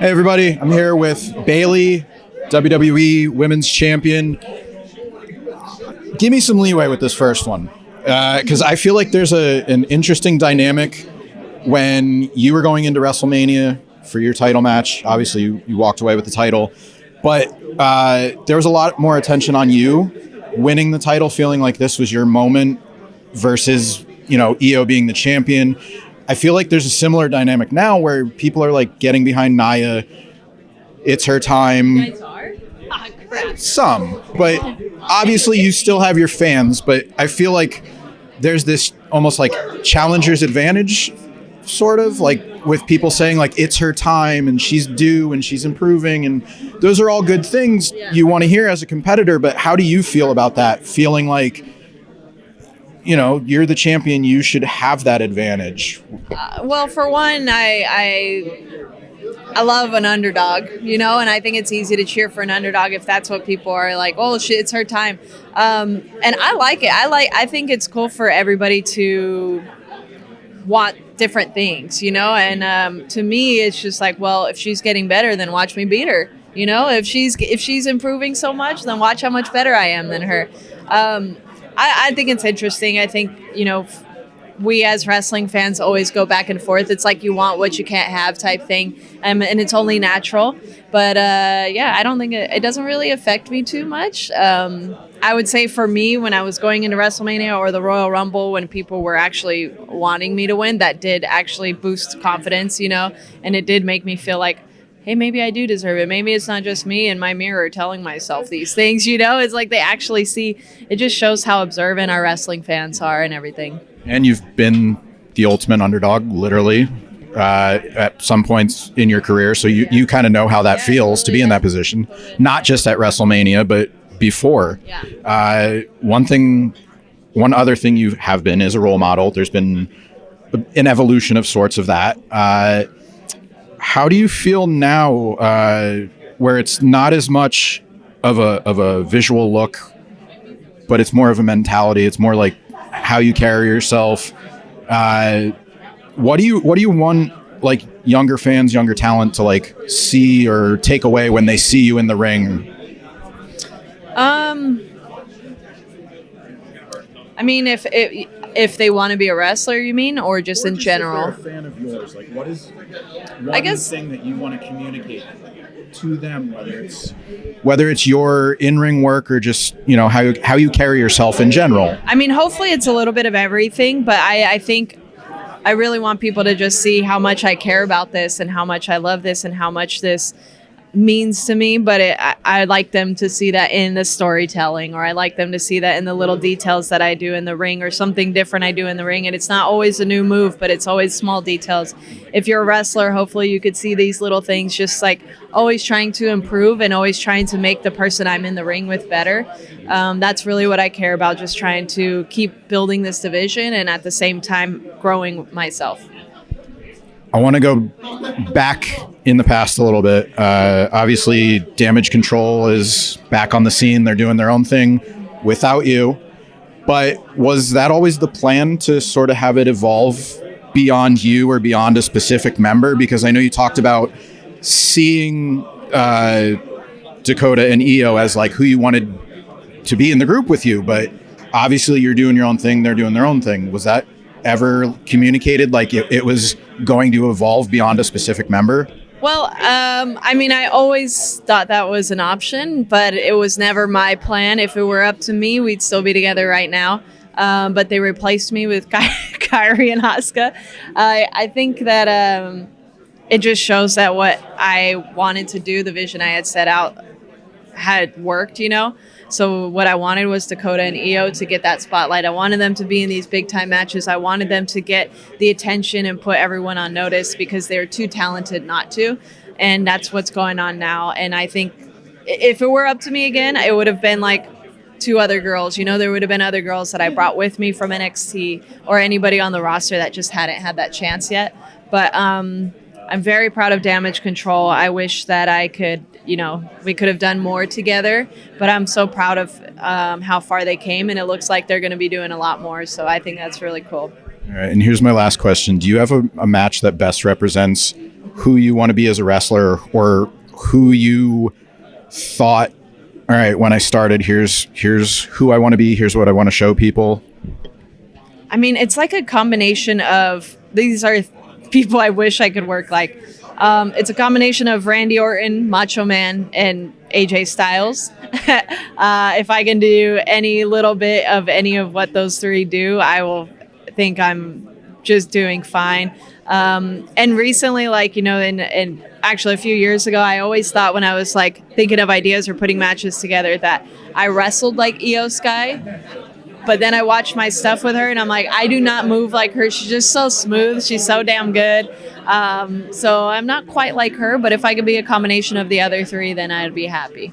Hey everybody, I'm here with Bayley, WWE Women's Champion. Give me some leeway with this first one, because I feel like there's an interesting dynamic when you were going into WrestleMania for your title match. Obviously, you walked away with the title, but there was a lot more attention on you winning the title, feeling like this was your moment versus, IYO being the champion. I feel like there's a similar dynamic now where people are like getting behind Nia. It's her time. You guys are? Oh, crap. Some, but obviously you still have your fans, but I feel like there's this almost like challenger's advantage, sort of like with people saying like it's her time and she's due and she's improving, and those are all good things you want to hear as a competitor. But how do you feel about that? Feeling like, you're the champion, you should have that advantage. Well, for one, I love an underdog, and I think it's easy to cheer for an underdog if that's what people are like, oh shit, it's her time. And I like it. I think it's cool for everybody to want different things, and to me, it's just like, well, if she's getting better, then watch me beat her. If she's improving so much, then watch how much better I am than her. I think it's interesting. I think, we as wrestling fans always go back and forth. It's like you want what you can't have type thing. And it's only natural. But I don't think it doesn't really affect me too much. I would say for me, when I was going into WrestleMania or the Royal Rumble, when people were actually wanting me to win, that did actually boost confidence, and it did make me feel like, hey, maybe I do deserve it. Maybe it's not just me in my mirror telling myself these things, It's like they actually see. It just shows how observant our wrestling fans are and everything. And you've been the ultimate underdog, literally, at some points in your career. So you kind of know how that feels to be in that position, not just at WrestleMania, but before. Yeah. One other thing you have been is a role model. There's been an evolution of sorts of that. How do you feel now, where it's not as much of a visual look, but it's more of a mentality? It's more like how you carry yourself. What do you want, like, younger fans, younger talent to like see or take away when they see you in the ring? I mean, if they want to be a wrestler, you mean, or just in general? If they're a fan of yours, like, what is one thing that you want to communicate to them, whether it's your in-ring work or just how you carry yourself in general? I mean, hopefully it's a little bit of everything, but I think I really want people to just see how much I care about this and how much I love this and how much this means to me. But I like them to see that in the storytelling, or I like them to see that in the little details that I do in the ring, or something different I do in the ring. And it's not always a new move, but it's always small details. If you're a wrestler, hopefully you could see these little things, just like always trying to improve and always trying to make the person I'm in the ring with better. That's really what I care about, just trying to keep building this division and at the same time growing myself. I want to go back in the past a little bit. Obviously, Damage Control is back on the scene. They're doing their own thing without you. But was that always the plan, to sort of have it evolve beyond you or beyond a specific member? Because I know you talked about seeing Dakota and IYO as like who you wanted to be in the group with you. But obviously, you're doing your own thing. They're doing their own thing. Was that ever communicated, like it was going to evolve beyond a specific member? Well, I mean, I always thought that was an option, but it was never my plan. If it were up to me, we'd still be together right now. But they replaced me with Kairi and Asuka. I think that it just shows that what I wanted to do, the vision I had set out, had worked, So what I wanted was Dakota and IYO to get that spotlight. I wanted them to be in these big time matches. I wanted them to get the attention and put everyone on notice, because they're too talented not to. And that's what's going on now. And I think if it were up to me again, it would have been like two other girls. There would have been other girls that I brought with me from NXT, or anybody on the roster that just hadn't had that chance yet. But I'm very proud of Damage Control. I wish that I could, we could have done more together, but I'm so proud of how far they came, and it looks like they're going to be doing a lot more. So I think that's really cool. All right, and here's my last question. Do you have a match that best represents who you want to be as a wrestler, or who you thought, all right, when I started, here's who I want to be, here's what I want to show people? I mean, it's like a combination of, these are people I wish I could work like. It's a combination of Randy Orton, Macho Man, and AJ Styles. If I can do any little bit of any of what those three do, I will think I'm just doing fine. And recently, like, and actually a few years ago, I always thought when I was like thinking of ideas or putting matches together that I wrestled like IYO SKY. But then I watched my stuff with her and I'm like, I do not move like her. She's just so smooth. She's so damn good. So I'm not quite like her, but if I could be a combination of the other three, then I'd be happy.